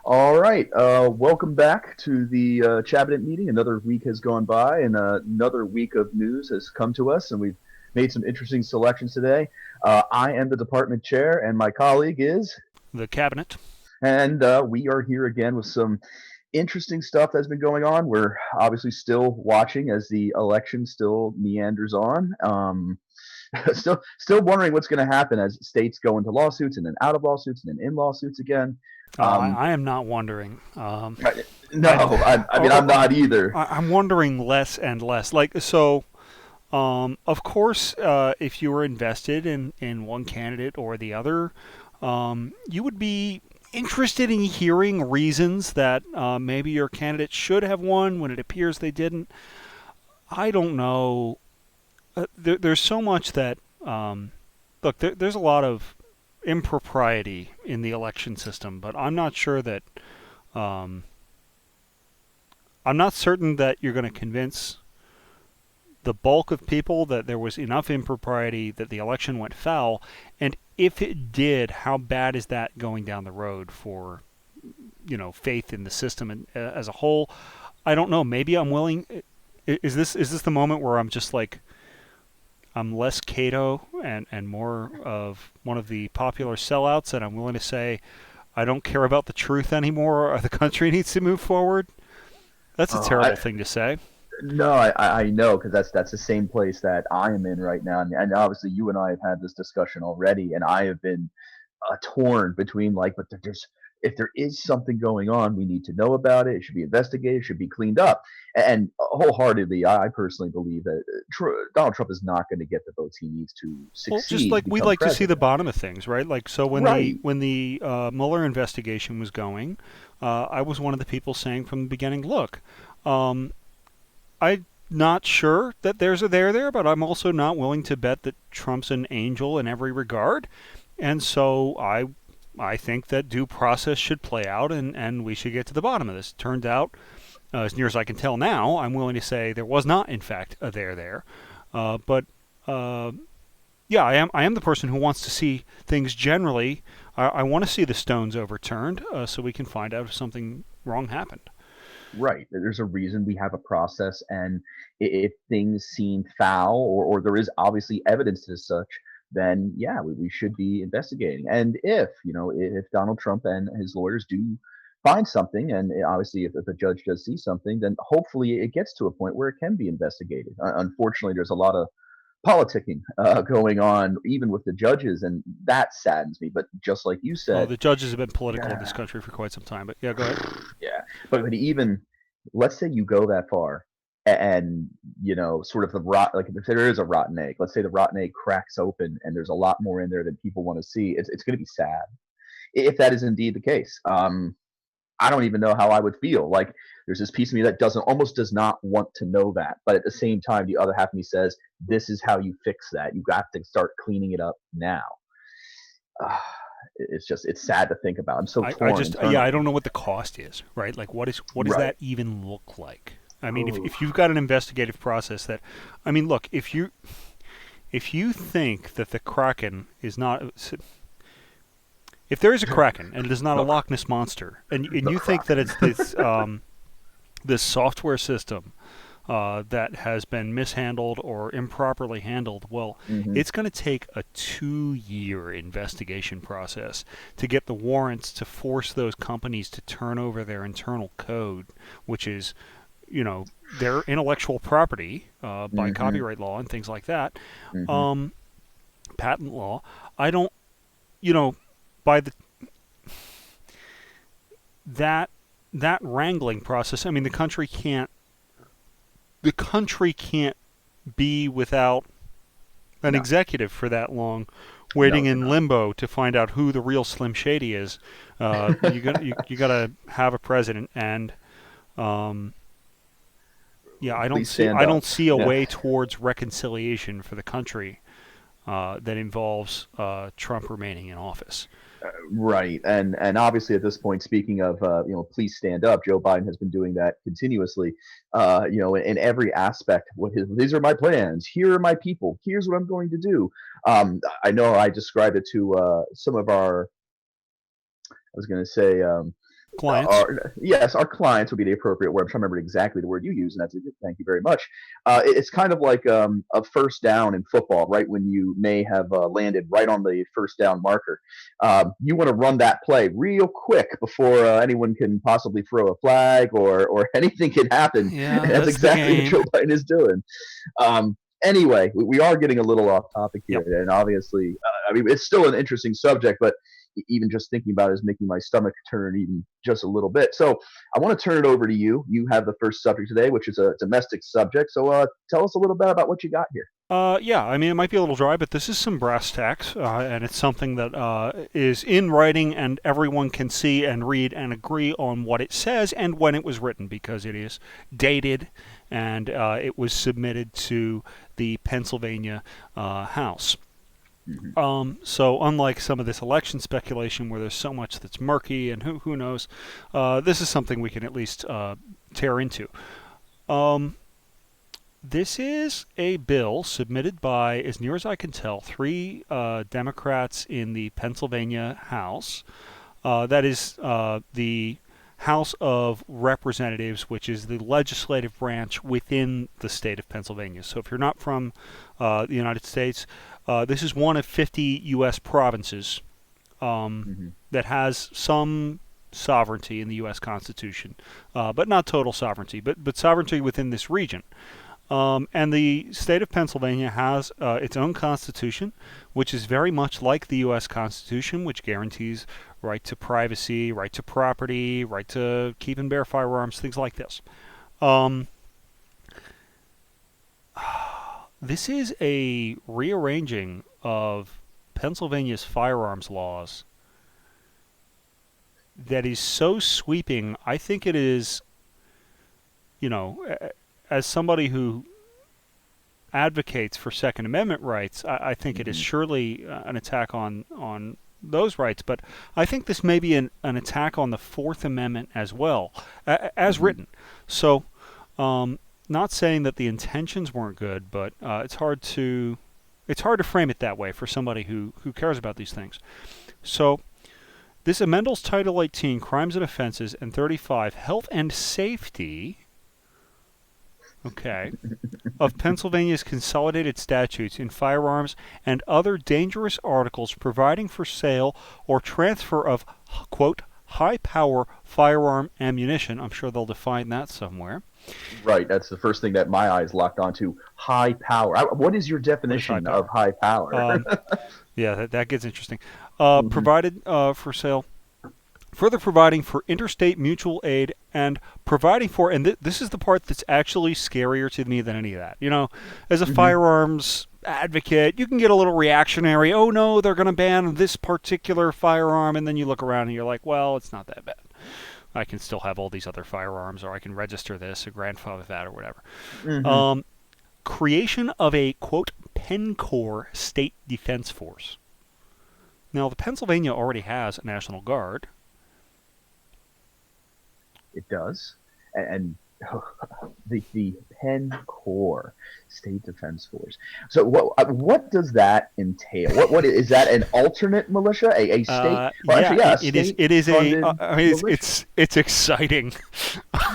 All right. Welcome back to the Chabinet meeting. Another week has gone by, and another week of news has come to us, and we've made some interesting selections today. I am the department chair, and my colleague is, The cabinet. and we are here again with some interesting stuff that's been going on. We're obviously still watching as the election still meanders on. Still wondering what's going to happen as states go into lawsuits and then out of lawsuits and then in lawsuits again. Um, I am not wondering. no, I, I mean I'm not either. I'm wondering less and less. Of course, if you were invested in one candidate or the other, you would be interested in hearing reasons that maybe your candidate should have won when it appears they didn't. I don't know. There's so much that look. There's a lot of impropriety in the election system, but um, I'm not certain that you're going to convince the bulk of people that there was enough impropriety that the election went foul. And if it did, how bad is that going down the road for faith in the system as a whole? I don't know. Maybe I'm willing. Is this the moment where I'm just like I'm less Cato and more of one of the popular sellouts, and I'm willing to say I don't care about the truth anymore, or the country needs to move forward? That's a I terrible thing to say. no, I know because that's the same place that I am in right now, and obviously you and I have had this discussion already, and I have been torn between like, but there's if there is something going on, we need to know about it. It should be investigated. It should be cleaned up. And wholeheartedly, I personally believe that Donald Trump is not going to get the votes he needs to Well, just succeed to like we become like to see the president. bottom of things, right? Like, so Right. when the Mueller investigation was going, I was one of the people saying from the beginning, look, um, I'm not sure that there's a there, but I'm also not willing to bet that Trump's an angel in every regard, and so I think that due process should play out, and we should get to the bottom of this. Turned out, as near as I can tell now, I'm willing to say there was not, in fact, a there. But yeah, I am the person who wants to see things generally. I want to see the stones overturned so we can find out if something wrong happened. Right. There's a reason we have a process, and if things seem foul or there is obviously evidence to such, then yeah, we should be investigating. And if if Donald Trump and his lawyers do find something, and obviously if a judge does see something, then hopefully it gets to a point where it can be investigated. Unfortunately, there's a lot of politicking going on, even with the judges, and that saddens me. But just like you Well, said, the judges have been political in this yeah, country for quite some time, but yeah, go ahead. yeah. But even let's say you go that far and sort of the rot like if there is a rotten egg, let's say the rotten egg cracks open and there's a lot more in there than people want to see. It's going to be sad if that is indeed the case. I don't even know how I would feel. Like there's this piece of me that does not want to know that, but at the same time, the other half of me says, "This is how you fix that. You got to start cleaning it up now." Uh, it's sad to think about. I'm so I torn just yeah, I internally. don't know what the cost is, right? Like what does Right. that even look like? I mean, Ooh. if you've got an investigative process that, I mean, look, if you think that the Kraken is not, if there is a Kraken and it is not a the Loch Ness monster, and the you think that it's Kraken. this software system that has been mishandled or improperly handled, well, Hmm. it's going to take a 2 year investigation process to get the warrants to force those companies to turn over their internal code, which is, their intellectual property by Hmm. copyright law and things like that, Hmm. um, patent law. I don't, you know, by that that wrangling process. I mean, the country can't be without an No, executive for that long, no, waiting it in cannot. limbo to find out who the real Slim Shady is. You gotta have a president, and um, yeah, I don't Please see stand I up. don't see a Yeah. way towards reconciliation for the country that involves Trump remaining in office. Right. And obviously at this point, speaking of please stand up, Joe Biden has been doing that continuously. In every aspect. What his these are my plans. Here are my people. Here's what I'm going to do. I know I described it to some of our. I was going to say. Clients. Our yes, our clients would be the appropriate word. I'm trying to remember exactly the word you use, and that's a good. Thank you very much. It's kind of like a first down in football, right? When you may have landed right on the first down marker, you want to run that play real quick before anyone can possibly throw a flag or anything can happen. Yeah, And that's that's the exactly what game. Joe Biden is doing. Anyway, we are getting a little off topic Yep. here, and obviously, I mean, it's still an interesting subject, but even just thinking about it is making my stomach turn even just a little bit. So I want to turn it over to you. You have the first subject today, which is a domestic subject. So tell us a little bit about what you got here. Yeah, I mean, it might be a little dry, but this is some brass tacks, and it's something that is in writing, and everyone can see and read and agree on what it says and when it was written, because it is dated and it was submitted to the Pennsylvania House. Mm-hmm. So unlike some of this election speculation where there's so much that's murky and who knows, this is something we can at least tear into. Um, this is a bill submitted by, as near as I can tell, three Democrats in the Pennsylvania House. That is the House of Representatives, which is the legislative branch within the state of Pennsylvania. So if you're not from the United States, this is one of 50 U.S. provinces Mm-hmm. that has some sovereignty in the U.S. Constitution, but not total sovereignty, but sovereignty within this region. And the state of Pennsylvania has its own constitution, which is very much like the U.S. Constitution, which guarantees right to privacy, right to property, right to keep and bear firearms, things like this. Um, this is a rearranging of Pennsylvania's firearms laws that is so sweeping. I think it is, you know, as somebody who advocates for Second Amendment rights, I think it is Mm-hmm. surely an attack on those rights. But I think this may be an attack on the Fourth Amendment as well, as Mm-hmm. written. So, not saying that the intentions weren't good, but it's hard to frame it that way for somebody who cares about these things. So. This amends Title 18, Crimes and Offenses, and 35, Health and Safety, okay, of Pennsylvania's consolidated statutes in firearms and other dangerous articles providing for sale or transfer of, quote, high power firearm ammunition. I'm sure they'll define that somewhere. Right. That's the first thing that my eyes locked onto. High power. What is your What is high definition of power? high power? Um, yeah, that gets interesting. Mm-hmm. Provided for sale. Further providing for interstate mutual aid and providing for, and this is the part that's actually scarier to me than any of that. You know, as a Mm-hmm. firearms advocate, you can get a little reactionary. Oh no, they're going to ban this particular firearm, and then you look around and you're like, well, it's not that bad. I can still have all these other firearms, or I can register this, or grandfather that, or whatever. Mm-hmm. Um, Creation of a, quote, Penncorps state defense force. Now, the Pennsylvania already has a National Guard. It does. And the Penncorps State Defense Force. So what does that entail? What is that? An alternate militia? A state? Well, Yeah, actually, yeah, a it is. state It is a. funded I mean, militia. it's exciting.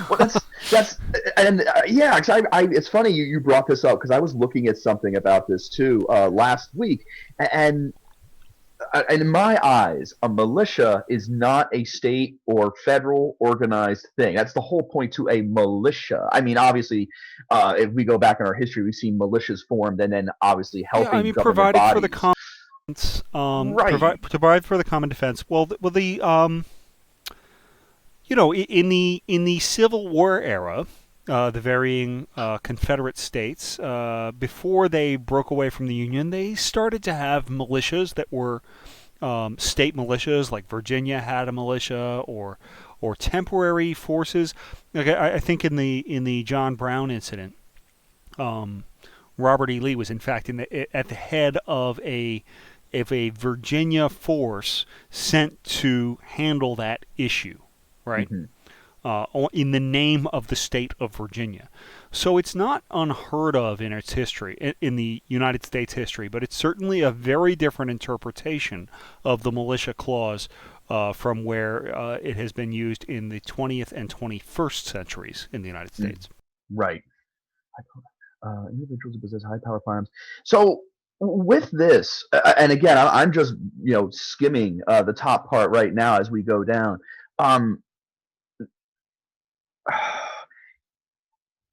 Well, that's and yeah. 'Cause it's funny you brought this up because I was looking at something about this too last week, and in my eyes, a militia is not a state or federal organized thing. That's the whole point to a militia. I mean, obviously, if we go back in our history, we've seen militias formed and then obviously Yeah, I helping mean, government providing for the bodies. common, Right. provide for the common defense. In the Civil War era, the varying Confederate states, before they broke away from the Union, they started to have militias that were state militias, like Virginia had a militia, or temporary forces. Like I think in the John Brown incident, um, Robert E. Lee was in fact at the head of a Virginia force sent to handle that issue, right? Hmm. In the name of the state of Virginia. So it's not unheard of in its history, in the United States history, but it's certainly a very different interpretation of the militia clause from where it has been used in the 20th and 21st centuries in the United Mm, States. right. Individuals who possess high power firearms. So with this, and again, I'm just skimming the top part right now as we go down. Um,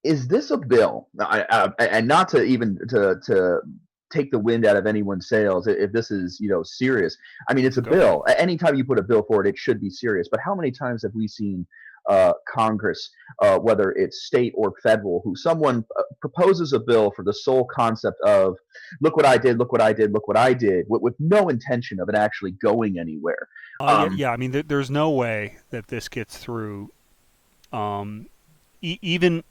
is this a bill? And not to even to take the wind out of anyone's sails if this is serious. I mean, it's a Go for it. bill. Anytime you put a bill forward, it should be serious. But how many times have we seen Congress, whether it's state or federal, who someone proposes a bill for the sole concept of, look what I did, look what I did, look what I did, with no intention of it actually going anywhere. Yeah, Um, yeah. I mean, there's no way that this gets through. Um, even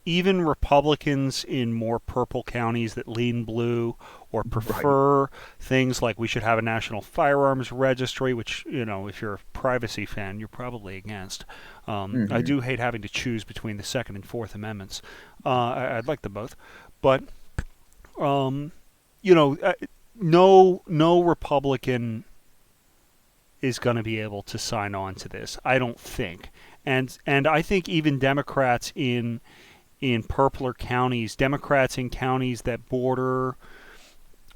Republicans in more purple counties that lean blue or right. prefer things like we should have a national firearms registry, which if you're a privacy fan, you're probably against. I Hmm. do hate having to choose between the Second and Fourth Amendments. I'd like them both, but um, you know, uh, no Republican is going to be able to sign on to this. I don't think, and I think even Democrats in purpler counties, Democrats in counties that border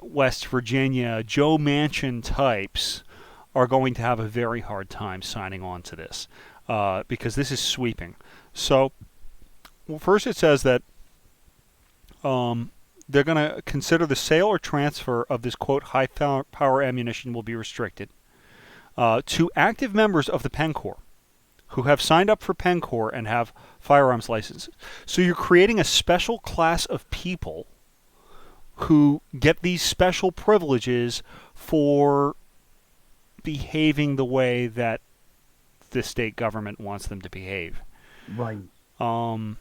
West Virginia, Joe Manchin types are going to have a very hard time signing on to this because this is sweeping. So, well, first it says that they're going to consider the sale or transfer of this quote high power ammunition will be restricted to active members of the Penncorps who have signed up for Penncorps and have firearms licenses. So you're creating a special class of people who get these special privileges for behaving the way that the state government wants them to behave. Right. Um,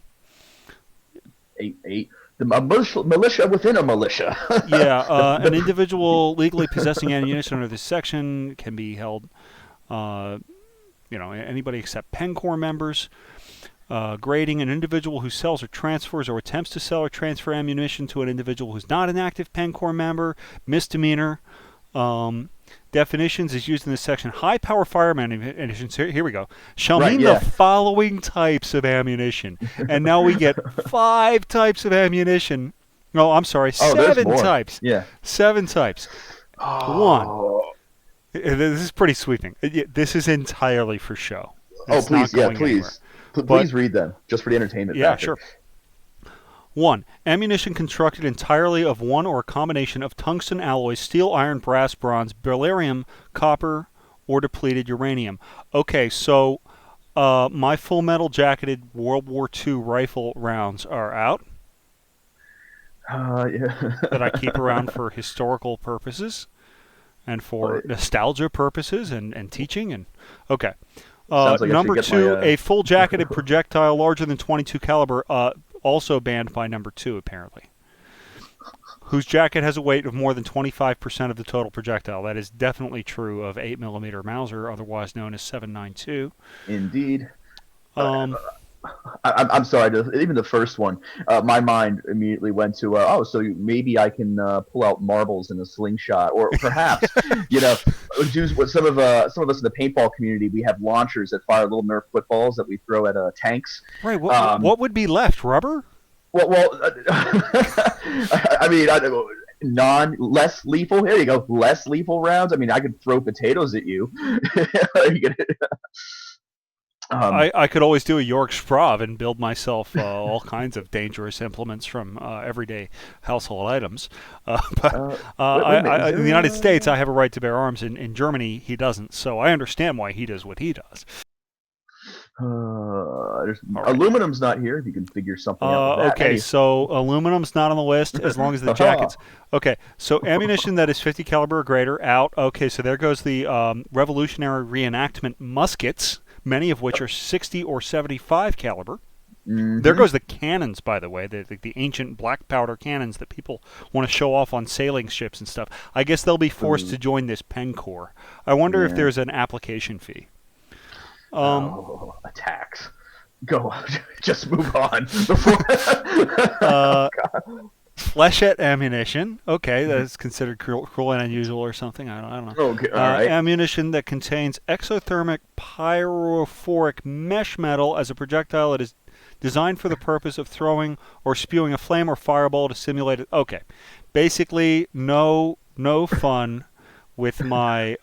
A militia within a militia. yeah, an The individual legally possessing ammunition under this section can be held, uh, anybody except Penncorps members. Grading an individual who sells or transfers or attempts to sell or transfer ammunition to an individual who's not an active Penncorps member, misdemeanor. Um, Definitions is used in this section. High power firearm ammunition, here we go, shall right, mean the yeah. following types of ammunition. And now we get 5 types of ammunition. No, I'm sorry, Oh, there's 7 more. types. Yeah. 7 types. 1. Oh. This is pretty sweeping. This is entirely for show. Oh, It's not please, yeah, going anywhere. please. But Please read them just for the entertainment yeah, factor. sure. 1. Ammunition constructed entirely of one or a combination of tungsten alloys, steel, iron, brass, bronze, beryllium, copper, or depleted uranium. Okay, so my full metal jacketed World War II rifle rounds are out Yeah. that I keep around for historical purposes and for But nostalgia purposes and teaching. And okay. sounds like I should Number get my 2, a full jacketed projectile larger than 22 caliber, also banned by number 2 apparently, whose jacket has a weight of more than 25% of the total projectile. That is definitely true of 8mm Mauser, otherwise known as 7.92. indeed. Uh, Um, I'm sorry. Even the first one, my mind immediately went to, so maybe I can pull out marbles in a slingshot, or perhaps, do what some of us in the paintball community. We have launchers that fire little Nerf footballs that we throw at tanks. right. What, Um, what would be left? Rubber? I mean, less lethal. Here you go, less lethal rounds. I mean, I could throw potatoes at you. um, I could always do a York Sprav and build myself all kinds of dangerous implements from everyday household items. But wait a minute. Is in the there United States, I have a right to bear arms. In Germany, he doesn't. So I understand why he does what he does. there's All right. aluminum's not here. If you can figure something out with that. Okay, so aluminum's not on the list as long as the jackets. Okay, so ammunition that is 50 caliber or greater out. Okay, so there goes the Revolutionary Reenactment muskets, many of which are 60 or 75 caliber. There Hmm. goes the cannons, by the way, the ancient black powder cannons that people want to show off on sailing ships and stuff. I guess they'll be forced to join this Penncorps. I wonder if Yeah. there's an application fee. Um, Attacks. Go. Just move on. Before. uh, flechette ammunition. Okay, Mhm. that's considered cruel and unusual or something. I don't know. Okay, all right. Ammunition that contains exothermic pyrophoric mesh metal as a projectile that is designed for the purpose of throwing or spewing a flame or fireball to simulate it. Okay, basically no fun with my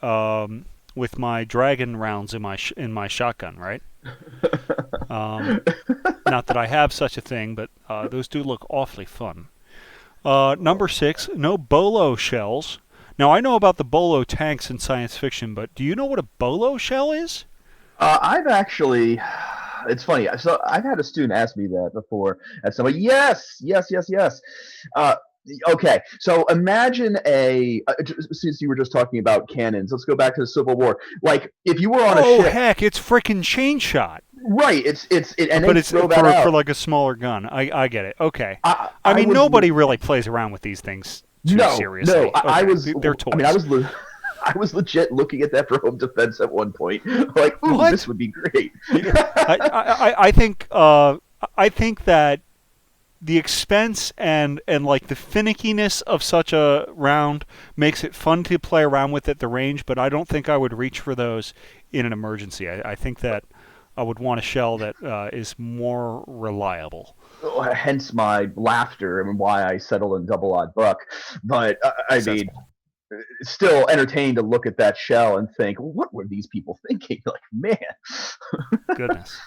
dragon rounds in my shotgun, right? Not that I have such a thing, but those do look awfully fun. Number 6, no bolo shells. Now, I know about the bolo tanks in science fiction, but do you know what a bolo shell is? I've actually, it's funny. So I've had a student ask me that before, and so I'm like, yes, yes, yes, yes. Uh, okay, so imagine since you were just talking about cannons, let's go back to the Civil War. Like, if you were on a Oh, ship, heck, it's frickin' chain shot. right? And But they it's throw that for out. like a smaller gun. I get it. Okay. I I mean, was nobody really plays around with these things too no, no. seriously. I Okay, was. they're I mean, I toys. was. I was legit looking at that for home defense at one point. Like, ooh, this What? would be great. I think that the expense and like the finickiness of such a round makes it fun to play around with at the range, but I don't think I would reach for those in an emergency. I think that I would want a shell that is more reliable. Hence my laughter and why I settled in double odd buck. But I mean, Sensible. still entertained to look at that shell and think, what were these people thinking? Like, man. Goodness.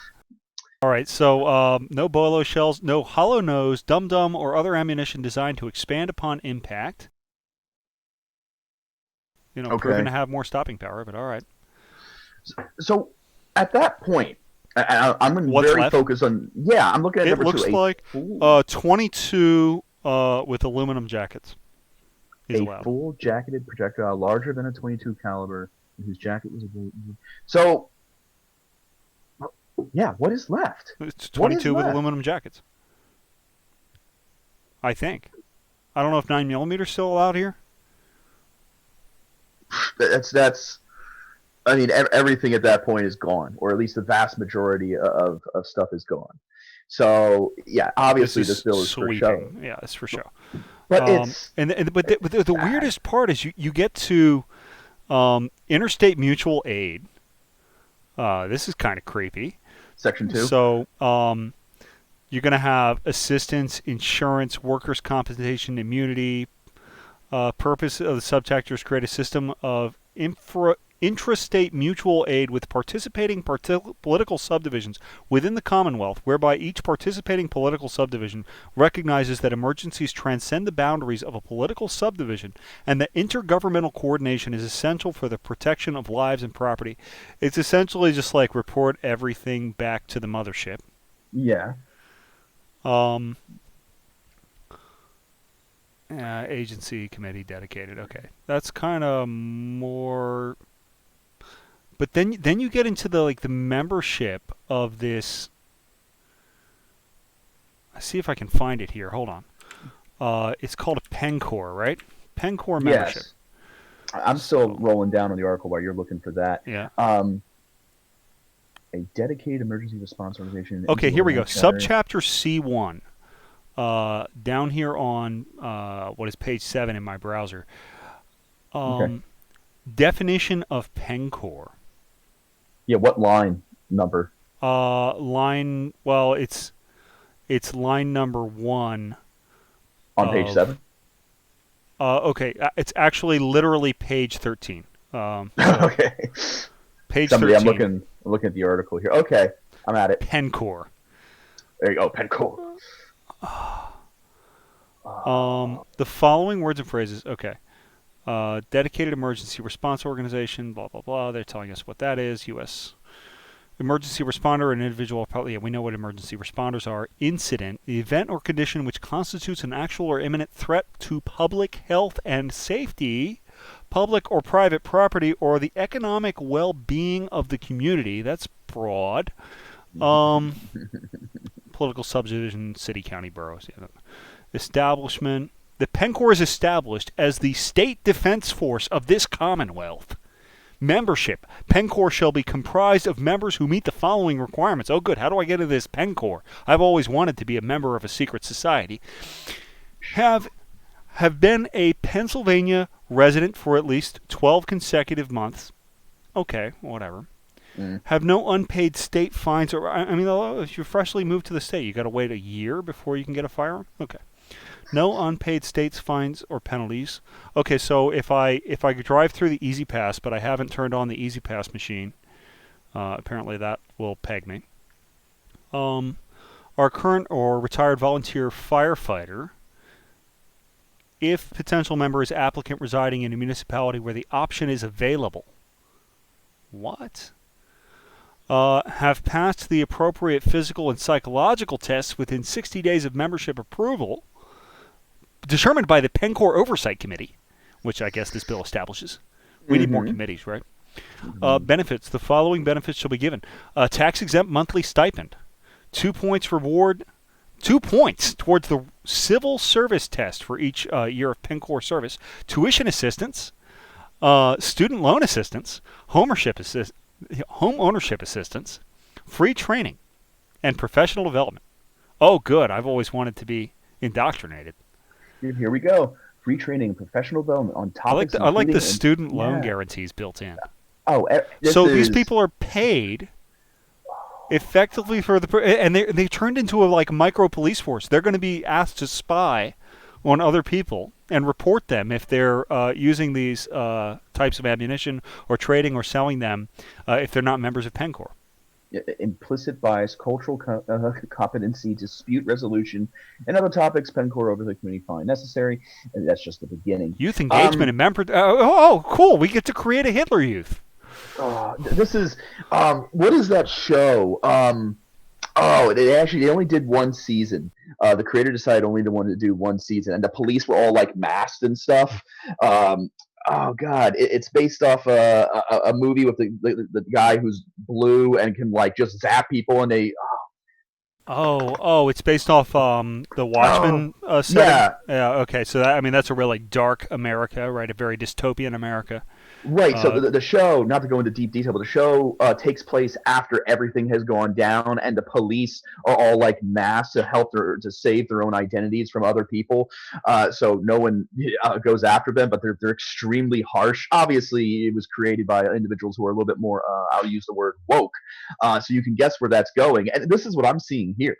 All right, so no bolo shells, no hollow nose, dum-dum, or other ammunition designed to expand upon impact. Proven Okay. to have more stopping power, but all right. So at that point, I'm What's very left? focused on, yeah, I'm looking at It number two, looks like full, 22 with aluminum jackets is a allowed. full jacketed projectile larger than a 22 caliber, whose jacket was a. So, yeah, what is left? It's What is 22 with left? aluminum jackets, I think. I don't know if 9mm is still allowed here. That's. I mean, everything at that point is gone, or at least the vast majority of stuff is gone. So, yeah, This obviously this is bill is for show, sweeping. Yeah, it's for show. but it's But the weirdest part is you get to interstate mutual aid. This is kind of creepy. section two. So you're going to have assistance, insurance, workers' compensation, immunity. Purpose of the subchapter is create a system of intrastate mutual aid with participating political subdivisions within the Commonwealth, whereby each participating political subdivision recognizes that emergencies transcend the boundaries of a political subdivision and that intergovernmental coordination is essential for the protection of lives and property. It's essentially just like report everything back to the mothership. Yeah. Um, Agency committee dedicated. Okay, that's kind of more. But then you get into the membership of this. Let's see if I can find it here. Hold on. It's called a Penncorps, right? Penncorps membership. Yes. I'm still So rolling down on the article while you're looking for that. yeah. A dedicated emergency response organization. Okay, here we go. Charter. Subchapter C1. Down here on what is page 7 in my browser. Okay. Definition of Penncorps. Yeah, what line number? Line. Well, it's line number 1 On page of. 7? Okay, it's actually literally page 13. So Okay. page Somebody, 13. I'm looking at the article here. Okay, I'm at it. Penncorps. There you go, Penncorps. The following words and phrases. Okay. Dedicated emergency response organization. Blah blah blah. They're telling us what that is. U.S. Emergency responder, an individual. Probably, yeah, we know what emergency responders are. Incident, the event or condition which constitutes an actual or imminent threat to public health and safety, public or private property, or the economic well-being of the community. That's broad. Political subdivision, city, county, boroughs. Yeah. Establishment. The Penncorps is established as the state defense force of this Commonwealth. Membership. Penncorps shall be comprised of members who meet the following requirements. Oh, good. How do I get into this Penncorps? I've always wanted to be a member of a secret society. Have have been a Pennsylvania resident for at least 12 consecutive months. Okay, whatever. Mm. Have no unpaid state fines, or I mean, if you're freshly moved to the state, you got to wait a year before you can get a firearm. Okay. No unpaid states fines or penalties. Okay, so if I drive through the Easy Pass, but I haven't turned on the Easy Pass machine, apparently that will peg me. Our current or retired volunteer firefighter, if potential member is applicant residing in a municipality where the option is available. What? Have passed the appropriate physical and psychological tests within 60 days of membership approval, determined by the Penncorps Oversight Committee, which I guess this bill establishes. We need more committees, right? Benefits. The following benefits shall be given. Tax-exempt monthly stipend. 2 points reward. 2 points towards the civil service test for each year of Penncorps service. Tuition assistance. Student loan assistance. Home ownership assistance. Free training. And professional development. Oh, good. I've always wanted to be indoctrinated. Here we go. Free training and professional development on topics. I like the student loan guarantees built in. Oh, so these people are paid effectively for and they turned into a like micro police force. They're going to be asked to spy on other people and report them if they're using these types of ammunition or trading or selling them if they're not members of Penncorps. Implicit bias, cultural competency, dispute resolution, and other topics Penncorps Oversight Committee find necessary. And that's just the beginning. Youth engagement and member. Oh, cool! We get to create a Hitler Youth. This is what is that show? They only did one season. The creator decided only to want to do one season, and the police were all like masked and stuff. Oh God! It's based off a movie with the guy who's blue and can like just zap people, and they. It's based off the Watchmen setting. Yeah. Okay, so that's a really dark America, right? A very dystopian America. Right. So the show, not to go into deep detail, but the show takes place after everything has gone down, and the police are all like masked to help to save their own identities from other people. So no one goes after them, but they're extremely harsh. Obviously, it was created by individuals who are a little bit more, I'll use the word woke. So you can guess where that's going, and this is what I'm seeing here.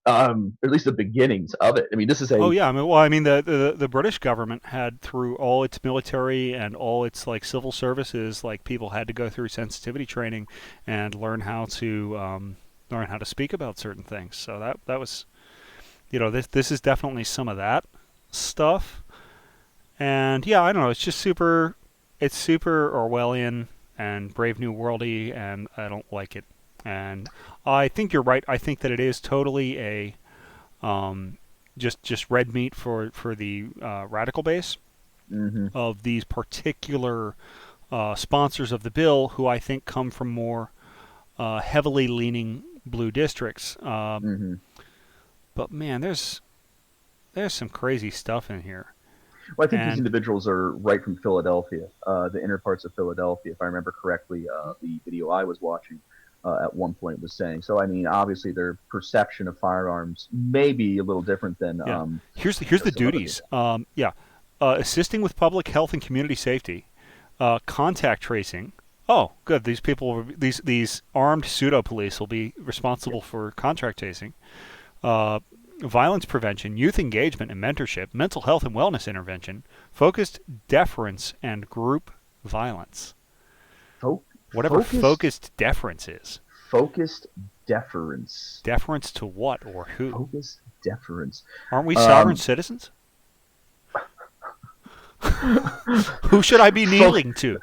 At least the beginnings of it. I mean, this is a. Oh yeah, the British government had, through all its military and all its like civil services, like people had to go through sensitivity training and learn how to speak about certain things. So that was, this is definitely some of that stuff. And yeah, I don't know. It's just super Orwellian and Brave New Worldy, and I don't like it. And I think you're right. I think that it is totally a just red meat for the radical base of these particular sponsors of the bill, who I think come from more heavily leaning blue districts. But man, there's some crazy stuff in here. Well, I think these individuals are right from Philadelphia, the inner parts of Philadelphia, if I remember correctly. The video I was watching. At one point was saying. So, I mean, obviously their perception of firearms may be a little different than... Here's the duties. Assisting with public health and community safety. Contact tracing. Oh, good. These people, these armed pseudo-police will be responsible for contact tracing. Violence prevention, youth engagement and mentorship, mental health and wellness intervention, focused deference, and group violence. Whatever focused deference is. Focused deference. Deference to what or who? Focused deference. Aren't we sovereign citizens? Who should I be kneeling to?